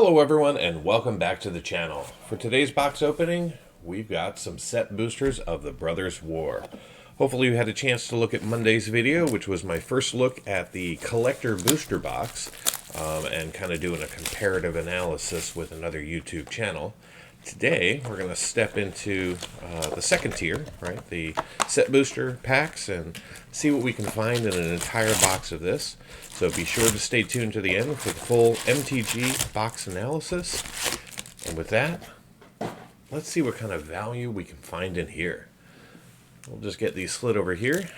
Hello everyone and welcome back to the channel. For today's box opening, we've got some set boosters of the Brothers War. Hopefully you had a chance to look at Monday's video, which was my first look at the collector booster box, and kind of doing a comparative analysis with another YouTube channel. Today we're going to step into the second tier, right? The set booster packs, and see what we can find in an entire box of this. So be sure to stay tuned to the end for the full MTG box analysis. And with that, let's see what kind of value we can find in here. We'll just get these slid over here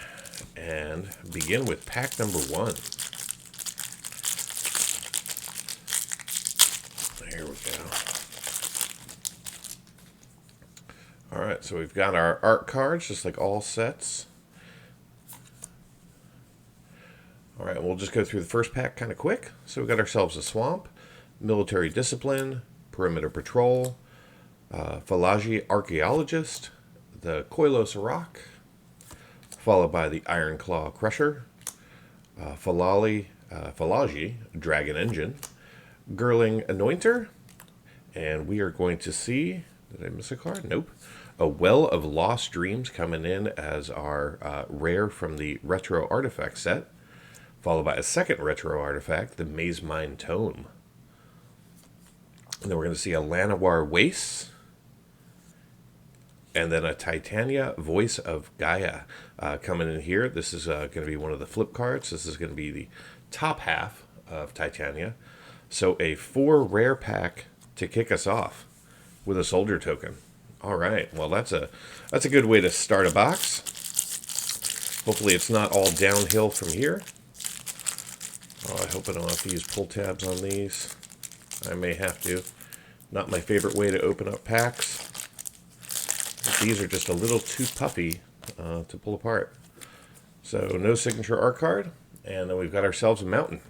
and begin with pack number one. There we go. Alright, so we've got our art cards, just like all sets. Alright, we'll just go through the first pack kind of quick. So we've got ourselves a Swamp, Military Discipline, Perimeter Patrol, Falagi Archaeologist, the Koilos Rock, followed by the Iron Claw Crusher, Falagi Dragon Engine, Girling Anointer, and we are going to see, did I miss a card? Nope. A Well of Lost Dreams coming in as our rare from the Retro Artifact set, followed by a second Retro Artifact, the Maze Mine Tome. And then we're going to see a Llanowar Waste, and then a Titania Voice of Gaia coming in here. This is going to be one of the flip cards. This is going to be the top half of Titania. So a 4 rare pack to kick us off with a soldier token. All right, well that's a good way to start a box. Hopefully it's not all downhill from here. Oh, I hope I don't have to use pull tabs on these. I may have to. Not my favorite way to open up packs. These are just a little too puffy to pull apart. So no signature art card, and then we've got ourselves a mountain.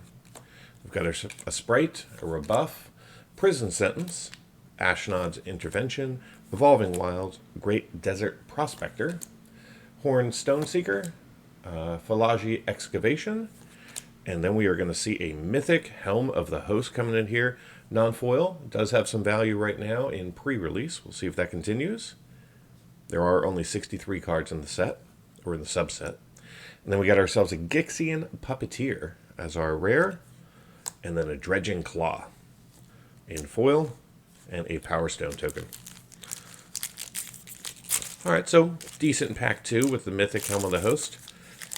We've got a Sprite, a Rebuff, Prison Sentence, Ashnod's Intervention, Evolving Wilds, Great Desert Prospector, Horn Stoneseeker, Falagi Excavation, and then we are going to see a Mythic Helm of the Host coming in here. Non-foil, does have some value right now in pre-release. We'll see if that continues. There are only 63 cards in the set, or in the subset. And then we got ourselves a Gixian Puppeteer as our rare, and then a Dredging Claw in foil, and a Power Stone token. Alright, so decent pack 2 with the Mythic Helm of the Host.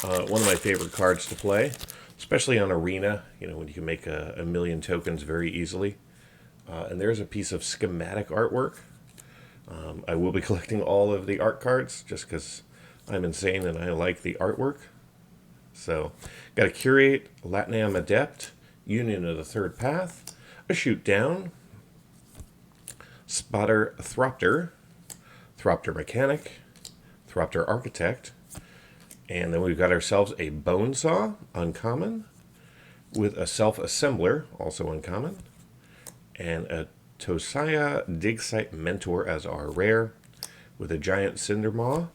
One of my favorite cards to play, especially on Arena, you know, when you can make a million tokens very easily. And there's a piece of schematic artwork. I will be collecting all of the art cards just because I'm insane and I like the artwork. So, got a Curate, Latnam Adept, Union of the Third Path, a Shoot Down, Spotter Thropter, Thropter Mechanic, Thropter Architect, and then we've got ourselves a Bone Saw, uncommon, with a Self-Assembler, also uncommon, and a Tosaya Dig Site Mentor as our rare, with a Giant Cinder Maw.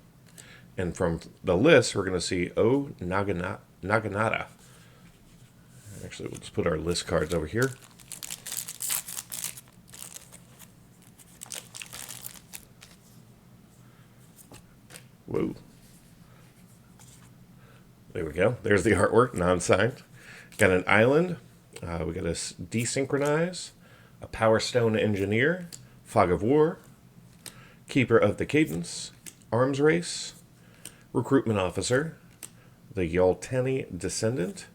And from the list, we're going to see O Naginata. Actually, we'll just put our list cards over here. Whoa. There we go. There's the artwork, non-signed. Got an island. We got a Desynchronize, a Power Stone Engineer, Fog of War, Keeper of the Cadence, Arms Race, Recruitment Officer, the Yoltani Descendant,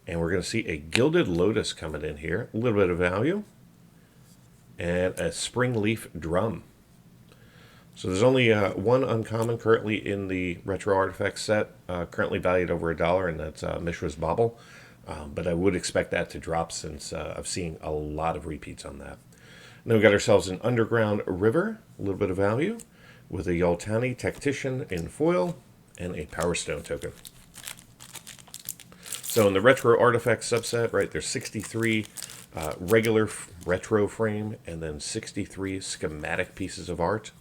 and we're going to see a Gilded Lotus coming in here. A little bit of value. And a Springleaf Drum. So there's only one uncommon currently in the Retro Artifact set, currently valued over $1, and that's Mishra's Bauble. But I would expect that to drop since I've seen a lot of repeats on that. And then we got ourselves an Underground River, a little bit of value, with a Yoltani Tactician in foil, and a Power Stone token. So in the Retro Artifact subset, right, there's 63 regular retro frame, and then 63 schematic pieces of art.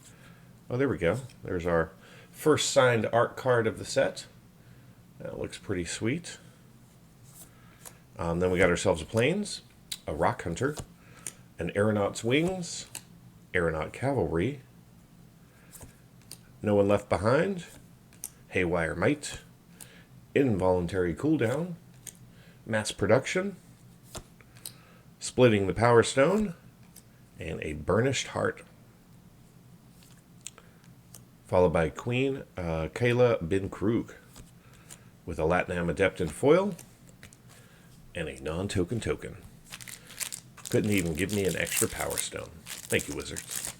Oh, there we go. There's our first signed art card of the set. That looks pretty sweet. Then we got ourselves a Plains, a Rock Hunter, An Aeronaut's Wings, Aeronaut Cavalry, No One Left Behind, Haywire Might, Involuntary Cooldown, Mass Production, Splitting the Power Stone, and a Burnished Heart. Followed by Queen Kayla Bin Krug with a Latinam Adept in foil and a non-token token. Couldn't even give me an extra Power Stone. Thank you, Wizards.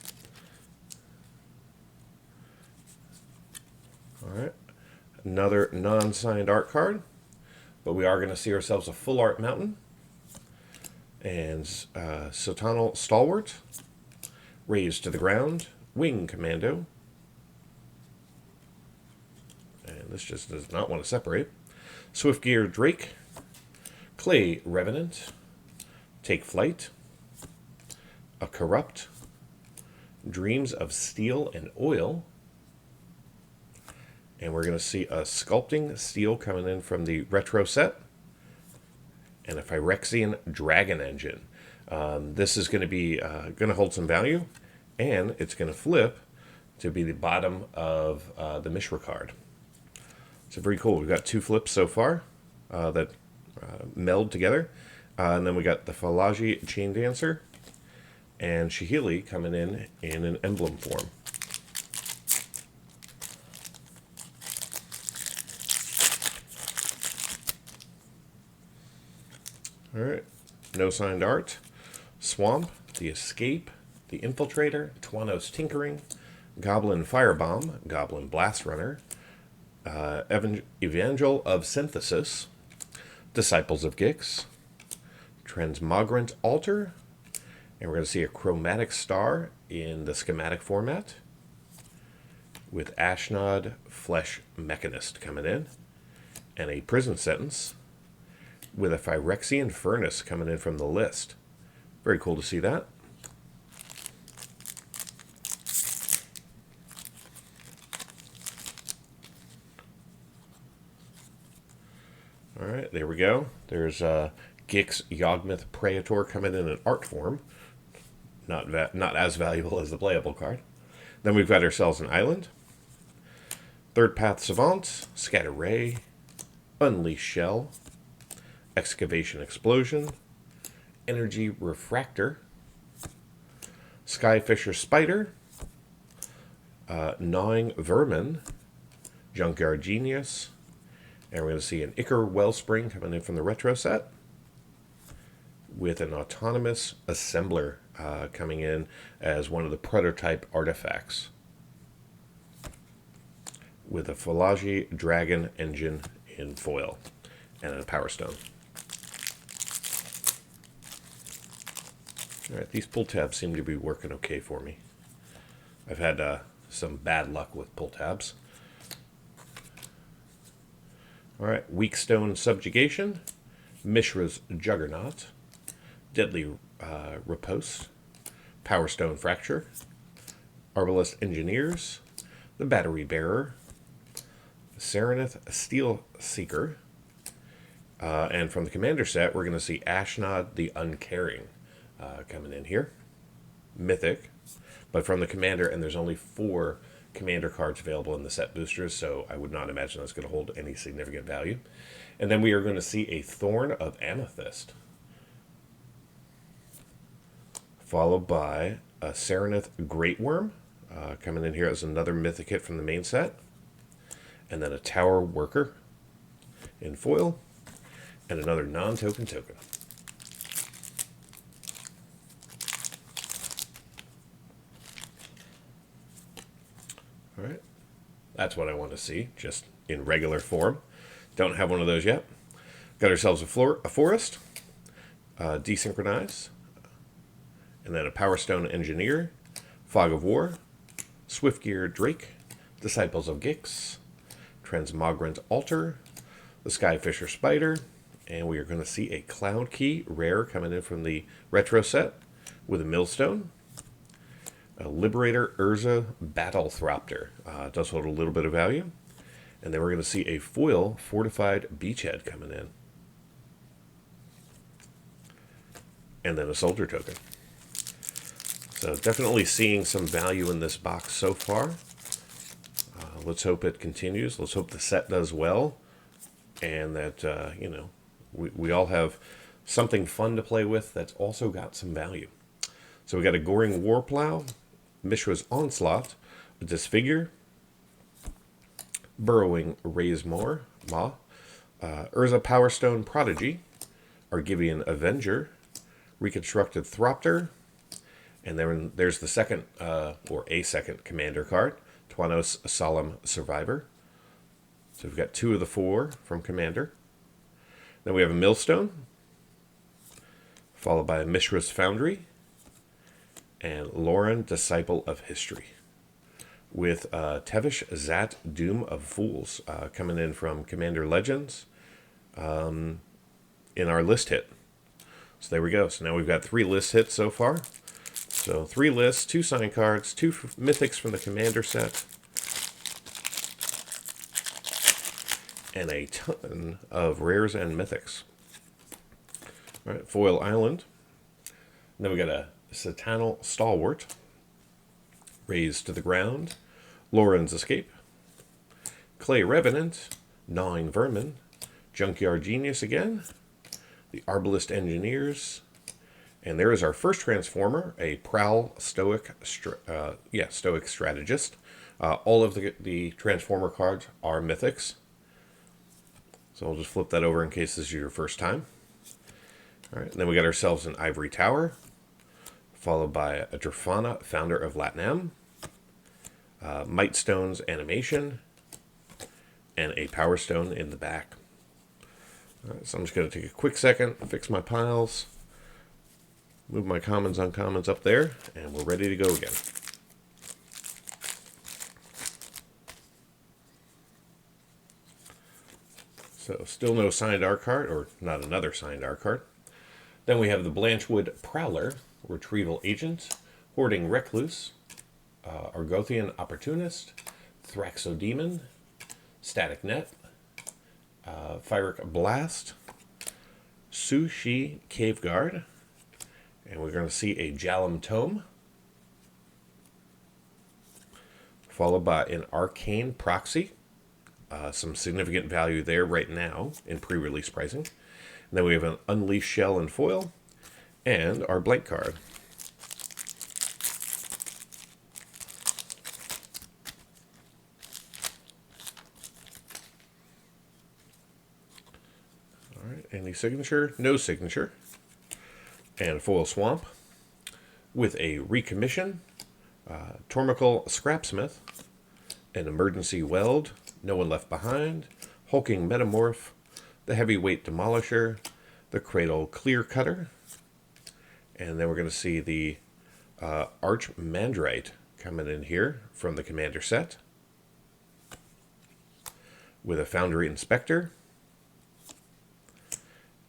Alright. Another non-signed art card. But we are going to see ourselves a full art mountain. And Sotanal Stalwart. Raised to the Ground. Wing Commando. And this just does not want to separate. Swiftgear Drake. Clay Revenant. Take Flight. A Corrupt. Dreams of Steel and Oil. And we're going to see a Sculpting Steel coming in from the retro set. And a Phyrexian Dragon Engine. This is going to be going to hold some value. And it's going to flip to be the bottom of the Mishra card. So very cool. We've got 2 flips so far that meld together. And then we got the Falaji Chain Dancer and Shihili coming in an emblem form. Alright, no signed art. Swamp, the Escape, the Infiltrator, Tuanos Tinkering, Goblin Firebomb, Goblin Blast Runner, Evangel of Synthesis, Disciples of Gix, Transmogrant Altar, and we're going to see a Chromatic Star in the schematic format with Ashnod Flesh Mechanist coming in, and a Prison Sentence with a Phyrexian Furnace coming in from the list. Very cool to see that. Alright, there we go. There's Gix Yawgmoth Praetor coming in an art form. Not as valuable as the playable card. Then we've got ourselves an island. Third Path Savant, Scatter Ray, Unleash Shell, Excavation Explosion, Energy Refractor, Skyfisher Spider, Gnawing Vermin, Junkyard Genius, and we're going to see an Ichor Wellspring coming in from the retro set with an Autonomous Assembler coming in as one of the prototype artifacts with a Falaji Dragon Engine in foil and a Power Stone. Alright, these pull tabs seem to be working okay for me. I've had some bad luck with pull tabs. Alright, Weakstone Subjugation, Mishra's Juggernaut, Deadly Riposte, Power Stone Fracture, Arbalest Engineers, the Battery Bearer, Serenith Steel Seeker, and from the Commander set, we're going to see Ashnod the Uncaring coming in here. Mythic, but from the Commander, and there's only 4 Commander cards available in the set boosters, so I would not imagine that's going to hold any significant value. And then we are going to see a Thorn of Amethyst, followed by a Serenith Great Worm coming in here as another Mythic hit from the main set, and then a Tower Worker in foil, and another non-token token. Alright, that's what I want to see, just in regular form. Don't have one of those yet. Got ourselves a forest, Desynchronize, and then a Power Stone Engineer, Fog of War, Swiftgear Drake, Disciples of Gix, Transmogrant Altar, the Skyfisher Spider, and we are going to see a Cloud Key rare coming in from the retro set with a Millstone, a Liberator Urza Battlethropter. Does hold a little bit of value. And then we're going to see a foil Fortified Beachhead coming in. And then a Soldier token. So definitely seeing some value in this box so far. Let's hope it continues. Let's hope the set does well, and that we all have something fun to play with that's also got some value. So we got a Goring Warplow, Mishra's Onslaught, a Disfigure, Burrowing Raze-Maw, Urza Powerstone Prodigy, Argivian Avenger, Reconstructed Thropter, and then there's the second, or a second commander card, Twanos Solemn Survivor. So we've got 2 of the 4 from Commander. Then we have a Millstone, followed by a Mishra's Foundry, and Lauren, Disciple of History, with Tevish Zat, Doom of Fools, coming in from Commander Legends in our list hit. So there we go. So now we've got 3 list hits so far. So 3 lists, 2 sign cards, 2 mythics from the Commander set, and a ton of rares and mythics. All right, Foil Island. Then we got a Satanal Stalwart, Raised to the Ground, Lauren's Escape, Clay Revenant, Gnawing Vermin, Junkyard Genius again, the Arbalist Engineers, and there is our first Transformer, a Prowl Stoic Strategist. All of the Transformer cards are mythics. So I'll just flip that over in case this is your first time. All right, and then we got ourselves an Ivory Tower, followed by a Drafana, Founder of Latnam, Mightstone's Animation, and a Power Stone in the back. All right, so I'm just going to take a quick second, fix my piles, move my commons, uncommons up there, and we're ready to go again. So still no signed art card, or not another signed art card. Then we have the Blanchwood Prowler, Retrieval Agent, Hoarding Recluse, Argothian Opportunist, Thraxodemon, Static Net, Fyric Blast, Sushi Cave Guard, and we're going to see a Jalum Tome, followed by an Arcane Proxy. Some significant value there right now in pre-release pricing. And then we have an Unleashed Shell and Foil, and our blank card. All right, any signature? No signature. And a Foil Swamp with a Recommission, Tormical Scrapsmith, an Emergency Weld, No One Left Behind, Hulking Metamorph, the Heavyweight Demolisher, the Cradle Clear Cutter, and then we're going to see the Arch Mandrite coming in here from the Commander set, with a Foundry Inspector,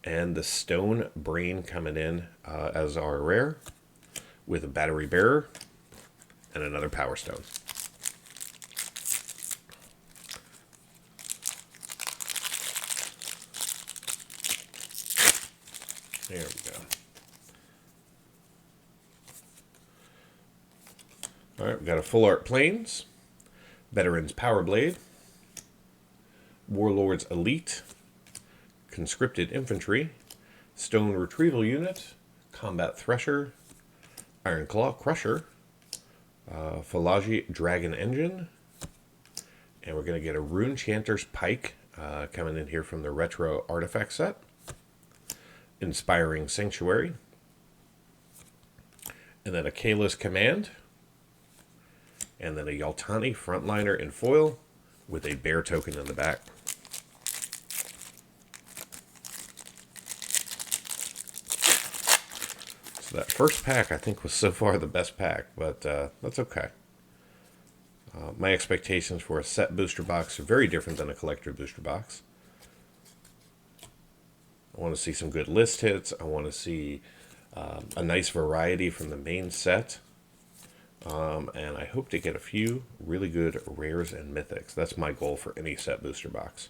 and the Stone Brain coming in as our rare, with a Battery Bearer, and another Power Stone. There we go. All right, we've got a Full Art Plains, Veterans Power Blade, Warlords Elite, Conscripted Infantry, Stone Retrieval Unit, Combat Thresher, Iron Claw Crusher, Philagi Dragon Engine, and we're going to get a Rune Chanter's Pike coming in here from the Retro Artifact set, Inspiring Sanctuary, and then a Kalis Command, and then a Yaltani Frontliner in foil with a bear token in the back. So that first pack I think was so far the best pack, but that's okay. My expectations for a set booster box are very different than a collector booster box. I want to see some good list hits. I want to see a nice variety from the main set. And I hope to get a few really good rares and mythics. That's my goal for any set booster box.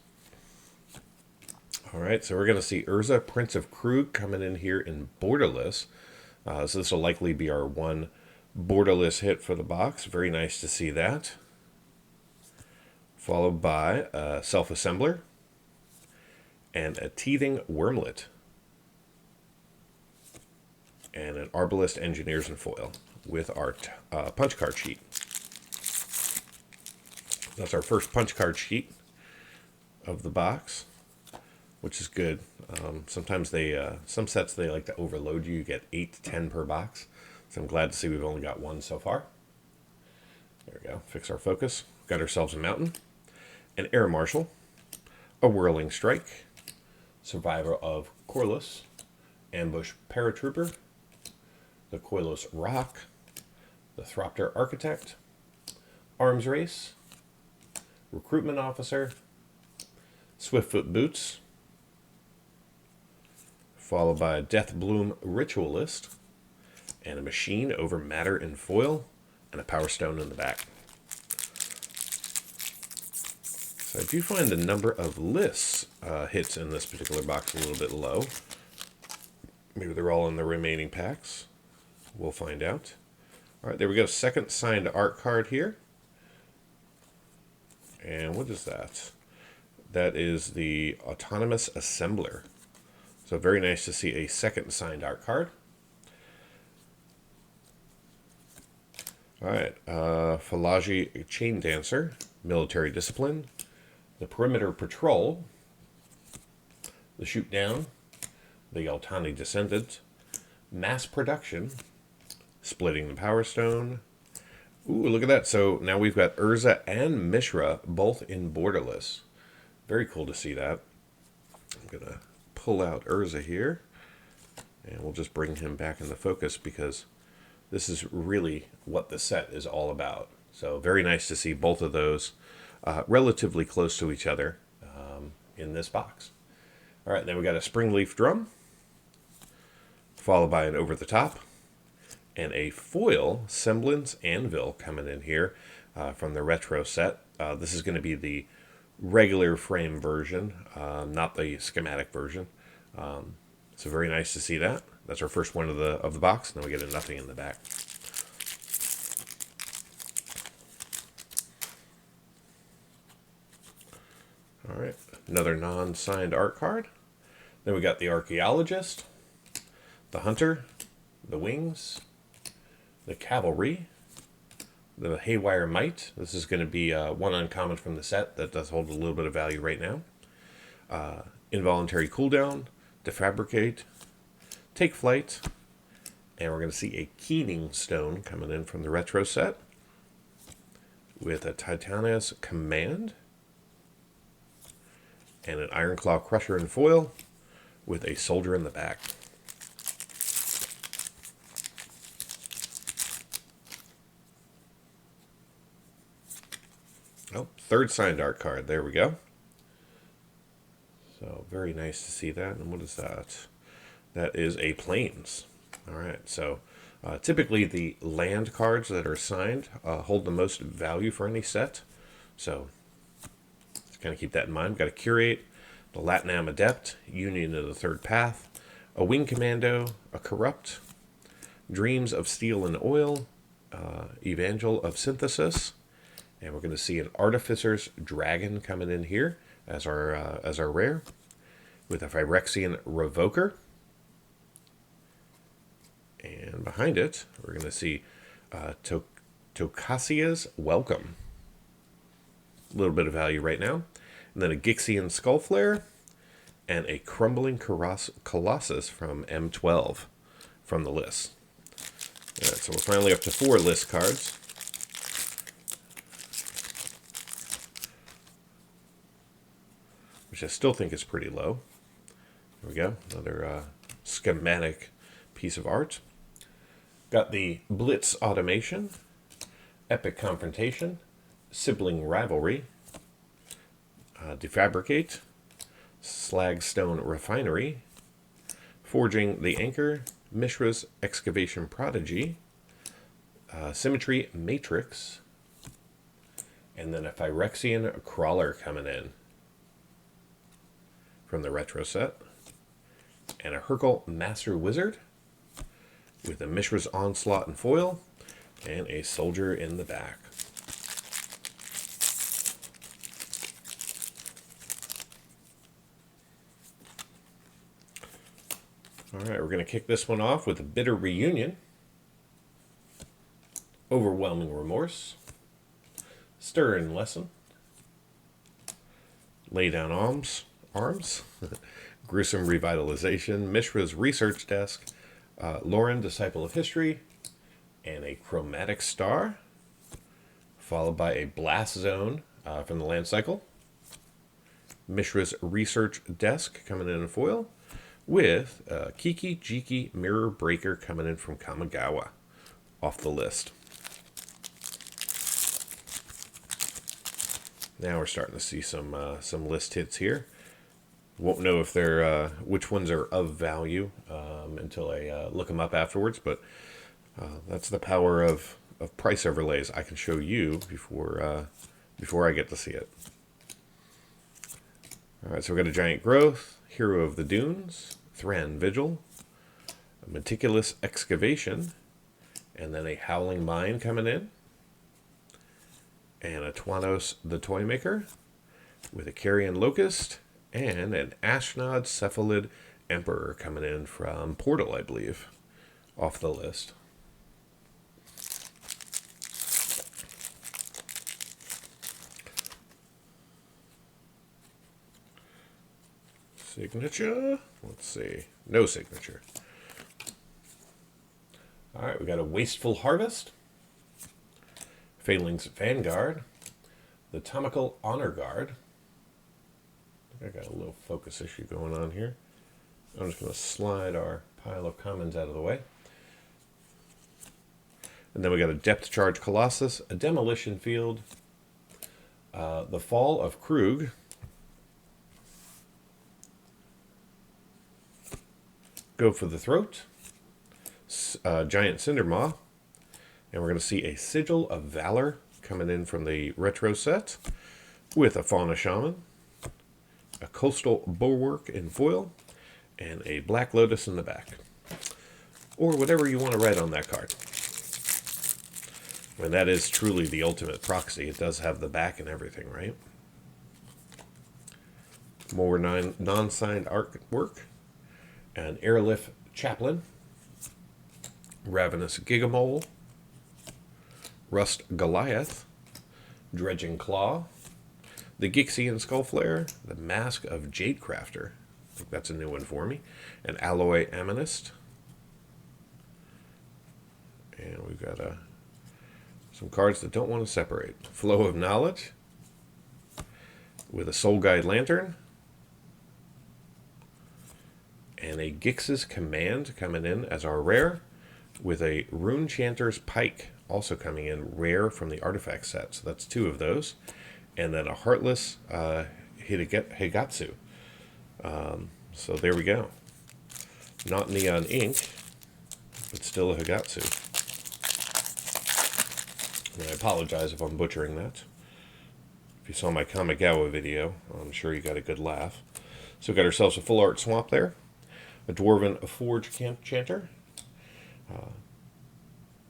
All right, so we're going to see Urza, Prince of Krug, coming in here in Borderless. So this will likely be our one borderless hit for the box. Very nice to see that. Followed by a self-assembler and a teething wormlet and an Arbalist Engineers in foil with our punch card sheet. That's our first punch card sheet of the box, which is good. Sometimes some sets they like to overload you. You get 8 to 10 per box. So I'm glad to see we've only got one so far. There we go. Fix our focus. Got ourselves a mountain, an air marshal, a whirling strike, survivor of Corliss, ambush paratrooper, the Koilos rock, the Thropter architect, arms race, recruitment officer, swiftfoot boots, followed by a death bloom ritualist, and a machine over matter in foil, and a power stone in the back. So I do find the number of lists hits in this particular box a little bit low. Maybe they're all in the remaining packs. We'll find out. All right, there we go. Second signed art card here. And what is that? That is the Autonomous Assembler. So very nice to see a second signed art card. All right, Falaji Chain Dancer, Military Discipline, the Perimeter Patrol, the Shoot Down, the Yaltani Descendant, Mass Production, Splitting the Power Stone. Ooh, look at that. So now we've got Urza and Mishra both in borderless. Very cool to see that. I'm going to pull out Urza here, and we'll just bring him back into focus because this is really what the set is all about. So very nice to see both of those relatively close to each other in this box. All right, then we got a Springleaf Drum, followed by an Over the Top, and a foil Semblance Anvil coming in here from the retro set. This is going to be the regular frame version, not the schematic version. So very nice to see that. That's our first one of the box. And then we get a nothing in the back. All right, another non-signed art card. Then we got the Archaeologist, the Hunter, the Wings, the Cavalry, the Haywire Might. This is going to be one uncommon from the set that does hold a little bit of value right now. Involuntary Cooldown, Defabricate, Take Flight, and we're going to see a Keening Stone coming in from the retro set with a Titania's Command and an Ironclaw Crusher in foil with a soldier in the back. Oh, third signed art card. There we go. So very nice to see that. And what is that? That is a Plains. All right. So typically the land cards that are signed hold the most value for any set. So let's kind of keep that in mind. We've got a Curate, the Latinam Adept, Union of the Third Path, a Wing Commando, a Corrupt, Dreams of Steel and Oil, Evangel of Synthesis, and we're going to see an Artificer's Dragon coming in here as our rare, with a Phyrexian Revoker. And behind it, we're going to see Tocasia's Welcome. A little bit of value right now. And then a Gixian Skullflare, and a Crumbling Colossus from M12 from the list. All right, so we're finally up to 4 list cards. Which I still think is pretty low. There we go. Another schematic piece of art. Got the Blitz Automation, Epic Confrontation, Sibling Rivalry, Defabricate, Slagstone Refinery, Forging the Anchor, Mishra's Excavation Prodigy, Symmetry Matrix, and then a Phyrexian Crawler coming in from the retro set, and a Hercule Master Wizard with a Mishra's Onslaught and foil, and a soldier in the back. All right, we're going to kick this one off with a bitter reunion, overwhelming remorse, stern lesson, lay down arms, gruesome revitalization, Mishra's research desk, Lauren, disciple of history, and a chromatic star, followed by a blast zone from the land cycle, Mishra's research desk coming in foil, with Kiki Jiki Mirror Breaker coming in from Kamigawa off the list. Now we're starting to see some list hits here. Won't know if they're which ones are of value until I look them up afterwards, but that's the power of price overlays. I can show you before I get to see it. All right, so we've got a Giant Growth, Hero of the Dunes, Thran Vigil, a Meticulous Excavation, and then a Howling Mine coming in, and a Twanos the Toymaker, with a Carrion Locust, and an Ashnod Cephalid Emperor coming in from Portal, I believe, off the list. Signature? Let's see. No signature. All right, we got a Wasteful Harvest, Phaling's Vanguard, the Tomical Honor Guard. I think I got a little focus issue going on here. I'm just going to slide our pile of commons out of the way. And then we got a Depth Charge Colossus, a Demolition Field, the Fall of Krug, Go for the Throat, Giant Cindermaw, and we're going to see a Sigil of Valor coming in from the retro set with a Fauna Shaman, a Coastal Bulwark in foil, and a Black Lotus in the back. Or whatever you want to write on that card. I mean, that is truly the ultimate proxy. It does have the back and everything, right? More non-signed artwork. An Airlift Chaplain, Ravenous Gigamole, Rust Goliath, Dredging Claw, the Gixian Skullflare, the Mask of Jadecrafter, I think that's a new one for me, an Alloy Amethyst, and we've got some cards that don't want to separate. Flow of Knowledge, with a Soul Guide Lantern, and a Gix's Command coming in as our rare, with a Rune Chanter's Pike also coming in rare from the artifact set. So that's two of those. And then a Heartless Higatsu. So there we go. Not neon ink, but still a Higatsu. And I apologize if I'm butchering that. If you saw my Kamigawa video, I'm sure you got a good laugh. So we got ourselves a full art swamp there. A Dwarven Forge Camp Chanter,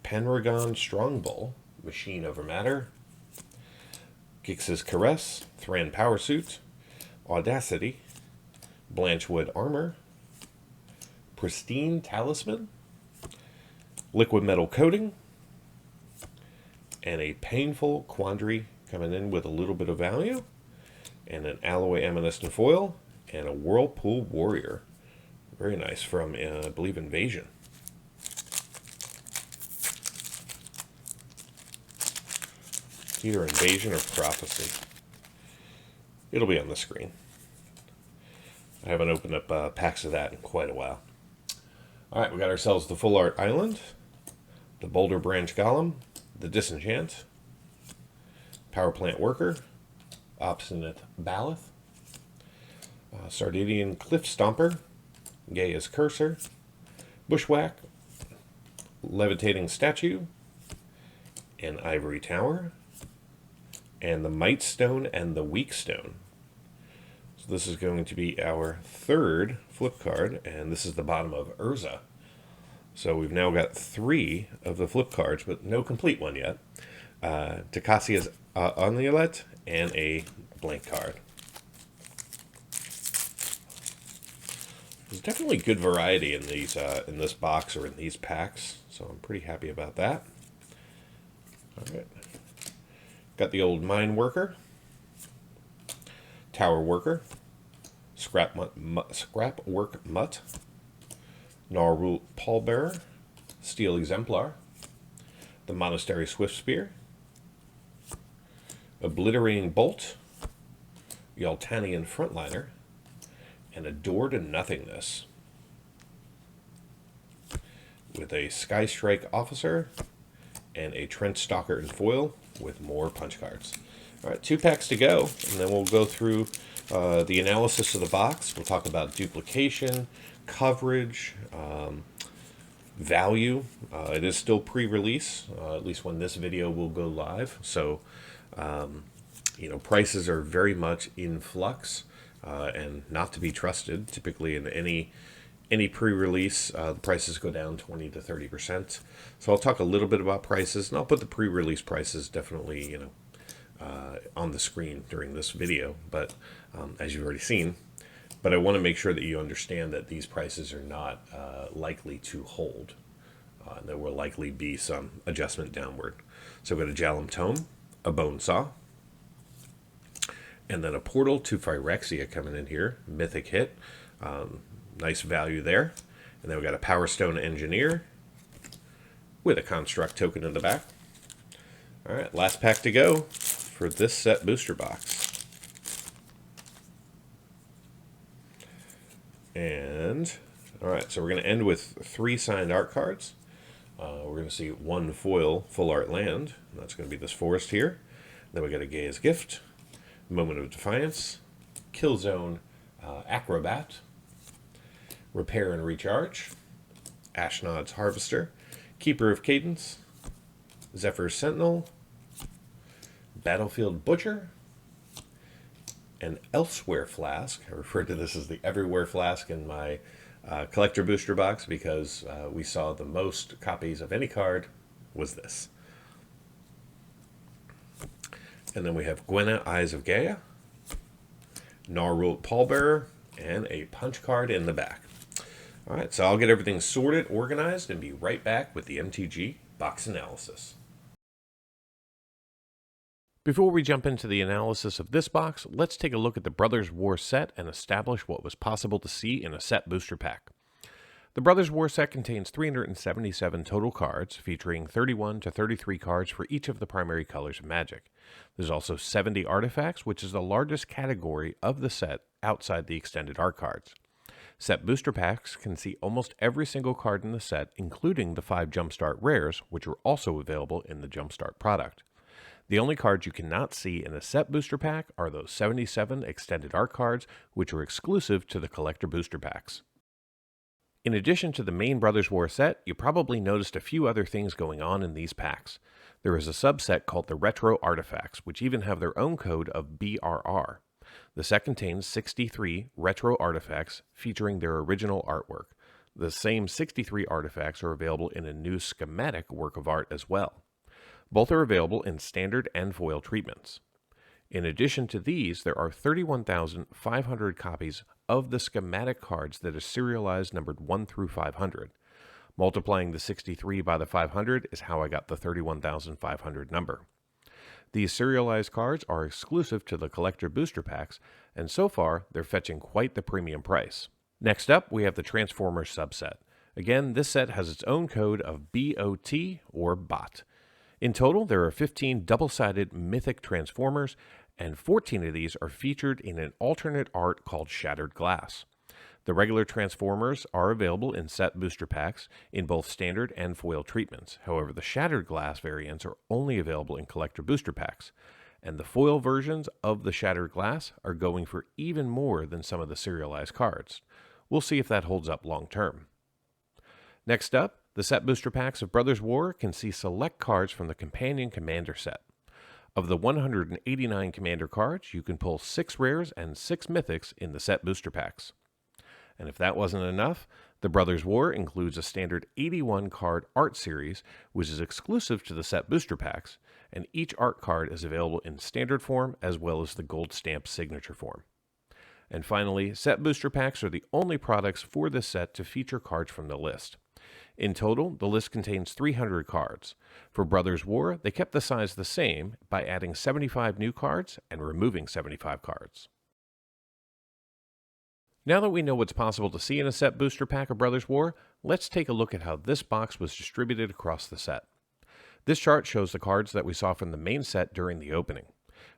Panragon Strongbull, Machine Over Matter, Gix's Caress, Thran Power Suit, Audacity, Blanchwood Armor, Pristine Talisman, Liquid Metal Coating, and a Painful Quandary coming in with a little bit of value, and an Alloy Amethyst and Foil, and a Whirlpool Warrior. Very nice, from, I believe, Invasion. Either Invasion or Prophecy. It'll be on the screen. I haven't opened up packs of that in quite a while. All right, we got ourselves the Full Art Island, the Boulder Branch Golem, the Disenchant, Power Plant Worker, Obstinate Baloth, Sardinian Cliff Stomper, Gaia's Cursor, Bushwhack, Levitating Statue, an Ivory Tower, and the Might Stone and the Weak Stone. So this is going to be our third flip card, and this is the bottom of Urza. So we've now got 3 of the flip cards, but no complete one yet. Takacia's Onulet and a blank card. There's definitely good variety in these in this box or in these packs, so I'm pretty happy about that. All right, got the old Mine Worker, Tower Worker, Scrap Work Mutt, Gnarl Pallbearer, Steel Exemplar, the Monastery Swift Spear, Obliterating Bolt, Yaltanian Frontliner, and a Door to Nothingness with a Sky Strike Officer and a Trent Stalker in foil with more punch cards. All right, 2 packs to go, and then we'll go through the analysis of the box. We'll talk about duplication, coverage, value. It is still pre-release, at least when this video will go live. So, prices are very much in flux and not to be trusted. Typically, in any pre-release, the prices go down 20 to 30%. So I'll talk a little bit about prices, and I'll put the pre-release prices definitely, on the screen during this video. But as you've already seen, but I want to make sure that you understand that these prices are not likely to hold. There will likely be some adjustment downward. So we've got a Jalum Tome, a Bone Saw, and then a Portal to Phyrexia coming in here. Mythic hit. Nice value there. And then we've got a Power Stone Engineer with a Construct token in the back. All right, last pack to go for this set booster box. And, all right, so we're going to end with 3 signed art cards. We're going to see 1 foil full art land. That's going to be this forest here. Then we got a Gaia's Gift, Moment of Defiance, Killzone Acrobat, Repair and Recharge, Ashnod's Harvester, Keeper of Cadence, Zephyr's Sentinel, Battlefield Butcher, and Elsewhere Flask. I refer to this as the Everywhere Flask in my collector booster box because we saw the most copies of any card was this. And then we have Gwenna, Eyes of Gaia, Gnarl Pallbearer, and a punch card in the back. All right, so I'll get everything sorted, organized, and be right back with the MTG box analysis. Before we jump into the analysis of this box, let's take a look at the Brothers War set and establish what was possible to see in a set booster pack. The Brothers War set contains 377 total cards, featuring 31 to 33 cards for each of the primary colors of Magic. There's also 70 artifacts, which is the largest category of the set outside the extended art cards. Set booster packs can see almost every single card in the set, including the 5 Jumpstart rares, which are also available in the Jumpstart product. The only cards you cannot see in a set booster pack are those 77 extended art cards, which are exclusive to the collector booster packs. In addition to the main Brothers War set, you probably noticed a few other things going on in these packs. There is a subset called the Retro Artifacts, which even have their own code of BRR. The set contains 63 retro artifacts featuring their original artwork. The same 63 artifacts are available in a new schematic work of art as well. Both are available in standard and foil treatments. In addition to these, there are 31,500 copies of the schematic cards that are serialized numbered 1 through 500. Multiplying the 63 by the 500 is how I got the 31,500 number. These serialized cards are exclusive to the collector booster packs, and so far they're fetching quite the premium price. Next up, we have the Transformers subset. Again, this set has its own code of BOT or BOT. In total, there are 15 double-sided mythic Transformers, and 14 of these are featured in an alternate art called Shattered Glass. The regular Transformers are available in set booster packs in both standard and foil treatments. However, the Shattered Glass variants are only available in collector booster packs, and the foil versions of the Shattered Glass are going for even more than some of the serialized cards. We'll see if that holds up long term. Next up, the set booster packs of Brothers War can see select cards from the Companion Commander set. Of the 189 Commander cards, you can pull 6 rares and 6 mythics in the set booster packs. And if that wasn't enough, The Brothers War includes a standard 81 card art series, which is exclusive to the set booster packs, and each art card is available in standard form as well as the gold stamp signature form. And finally, set booster packs are the only products for this set to feature cards from the list. In total, the list contains 300 cards. For Brothers War, they kept the size the same by adding 75 new cards and removing 75 cards. Now that we know what's possible to see in a set booster pack of Brothers War, let's take a look at how this box was distributed across the set. This chart shows the cards that we saw from the main set during the opening.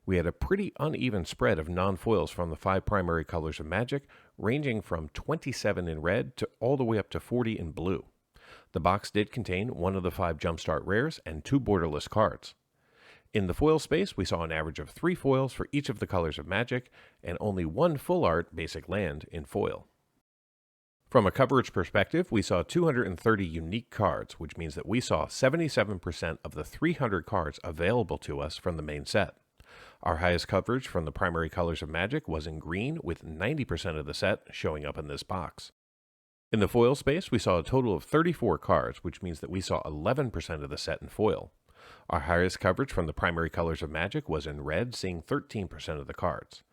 We had a pretty uneven spread of non-foils from the 5 primary colors of Magic, ranging from 27 in red to all the way up to 40 in blue. The box did contain one of the 5 Jumpstart rares and 2 borderless cards. In the foil space, we saw an average of 3 foils for each of the colors of Magic, and only 1 full art basic land in foil. From a coverage perspective, we saw 230 unique cards, which means that we saw 77% of the 300 cards available to us from the main set. Our highest coverage from the primary colors of Magic was in green, with 90% of the set showing up in this box. In the foil space, we saw a total of 34 cards, which means that we saw 11% of the set in foil. Our highest coverage from the primary colors of Magic was in red, seeing 13% of the cards.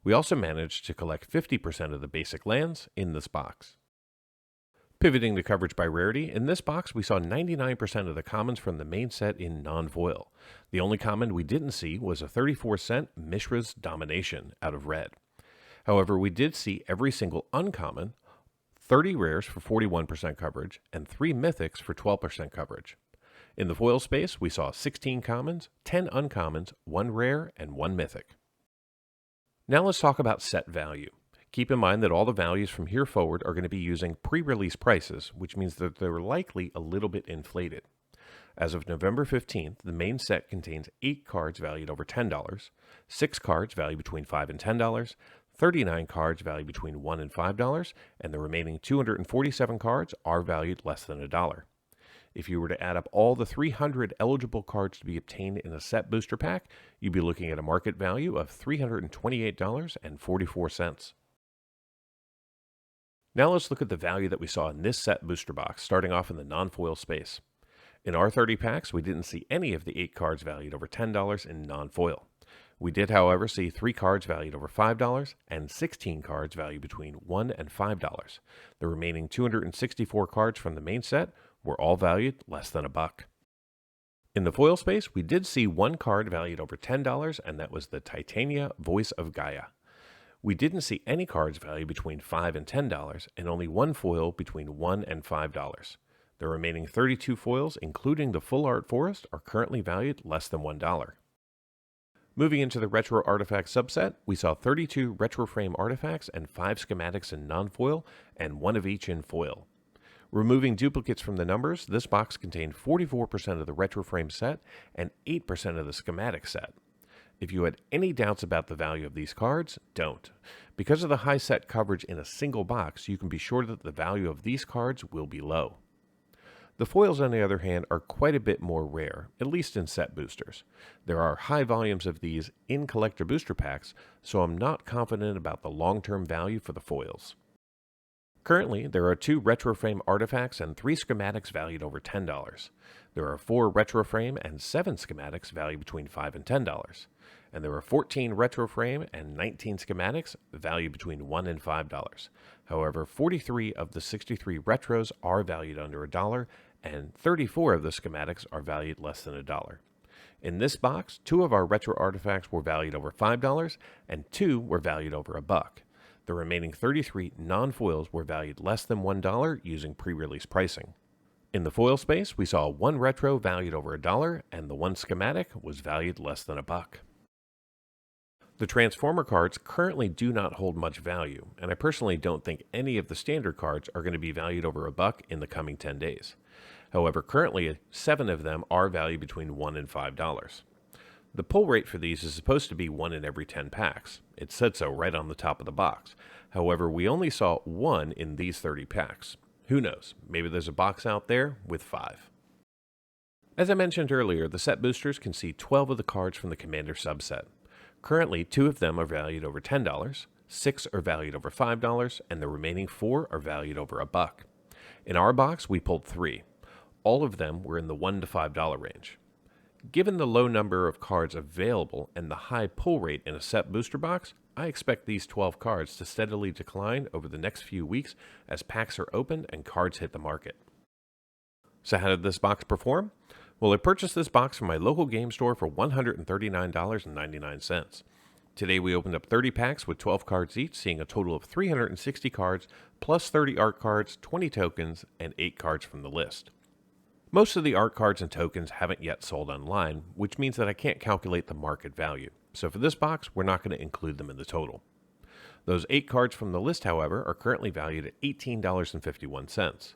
We also managed to collect 50% of the basic lands in this box. Pivoting to coverage by rarity, in this box we saw 99% of the commons from the main set in non-foil. The only common we didn't see was a 34-cent Mishra's Domination out of red. However, we did see every single uncommon, 30 rares for 41% coverage, and 3 mythics for 12% coverage. In the foil space, we saw 16 commons, 10 uncommons, 1 rare, and 1 mythic. Now let's talk about set value. Keep in mind that all the values from here forward are going to be using pre-release prices, which means that they're likely a little bit inflated. As of November 15th, the main set contains 8 cards valued over $10, 6 cards valued between $5 and $10, 39 cards valued between $1 and $5, and the remaining 247 cards are valued less than $1. If you were to add up all the 300 eligible cards to be obtained in a set booster pack, you'd be looking at a market value of $328.44. Now let's look at the value that we saw in this set booster box, starting off in the non-foil space. In our 30 packs, we didn't see any of the 8 cards valued over $10 in non-foil. We did, however, see 3 cards valued over $5 and 16 cards valued between $1 and $5. The remaining 264 cards from the main set were all valued less than $1. In the foil space, we did see 1 card valued over $10, and that was the Titania Voice of Gaia. We didn't see any cards valued between $5 and $10, and only 1 foil between $1 and $5. The remaining 32 foils, including the full art forest, are currently valued less than $1. Moving into the retro artifact subset, we saw 32 retro frame artifacts and 5 schematics in non-foil, and 1 of each in foil. Removing duplicates from the numbers, this box contained 44% of the retro frame set and 8% of the schematic set. If you had any doubts about the value of these cards, don't. Because of the high set coverage in a single box, you can be sure that the value of these cards will be low. The foils, on the other hand, are quite a bit more rare, at least in set boosters. There are high volumes of these in collector booster packs, so I'm not confident about the long-term value for the foils. Currently, there are 2 retro frame artifacts and 3 schematics valued over $10. There are 4 retro frame and 7 schematics valued between $5 and $10. And there are 14 retro frame and 19 schematics valued between $1 and $5. However, 43 of the 63 retros are valued under $1, and 34 of the schematics are valued less than $1. In this box, 2 of our retro artifacts were valued over $5, and 2 were valued over $1. The remaining 33 non-foils were valued less than $1 using pre-release pricing. In the foil space, we saw 1 retro valued over $1, and the 1 schematic was valued less than $1. The Transformer cards currently do not hold much value, and I personally don't think any of the standard cards are going to be valued over $1 in the coming 10 days. However, currently 7 of them are valued between $1 and $5. The pull rate for these is supposed to be 1 in every 10 packs. It said so right on the top of the box. However, we only saw 1 in these 30 packs. Who knows? Maybe there's a box out there with 5. As I mentioned earlier, the set boosters can see 12 of the cards from the Commander subset. Currently, 2 of them are valued over $10, 6 are valued over $5, and the remaining 4 are valued over $1. In our box, we pulled 3. All of them were in the $1 to $5 range. Given the low number of cards available and the high pull rate in a set booster box, I expect these 12 cards to steadily decline over the next few weeks as packs are opened and cards hit the market. So how did this box perform? Well, I purchased this box from my local game store for $139.99. Today we opened up 30 packs with 12 cards each, seeing a total of 360 cards, plus 30 art cards, 20 tokens, and 8 cards from the list. Most of the art cards and tokens haven't yet sold online, which means that I can't calculate the market value. So for this box, we're not going to include them in the total. Those 8 cards from the list, however, are currently valued at $18.51.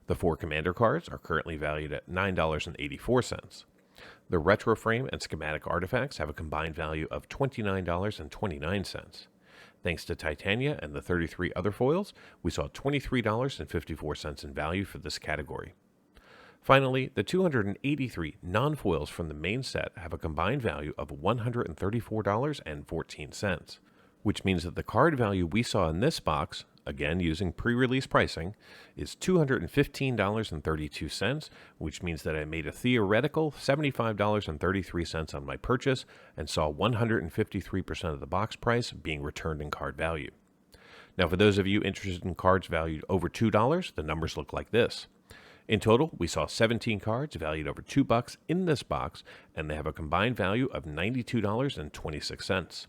The 4 commander cards are currently valued at $9.84. The retro frame and schematic artifacts have a combined value of $29.29. Thanks to Titania and the 33 other foils, we saw $23.54 in value for this category. Finally, the 283 non-foils from the main set have a combined value of $134.14, which means that the card value we saw in this box, again using pre-release pricing, is $215.32, which means that I made a theoretical $75.33 on my purchase and saw 153% of the box price being returned in card value. Now, for those of you interested in cards valued over $2, the numbers look like this. In total, we saw 17 cards valued over $2 in this box, and they have a combined value of $92.26.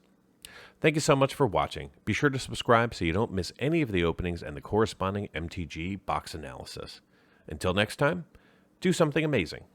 Thank you so much for watching. Be sure to subscribe so you don't miss any of the openings and the corresponding MTG box analysis. Until next time, do something amazing.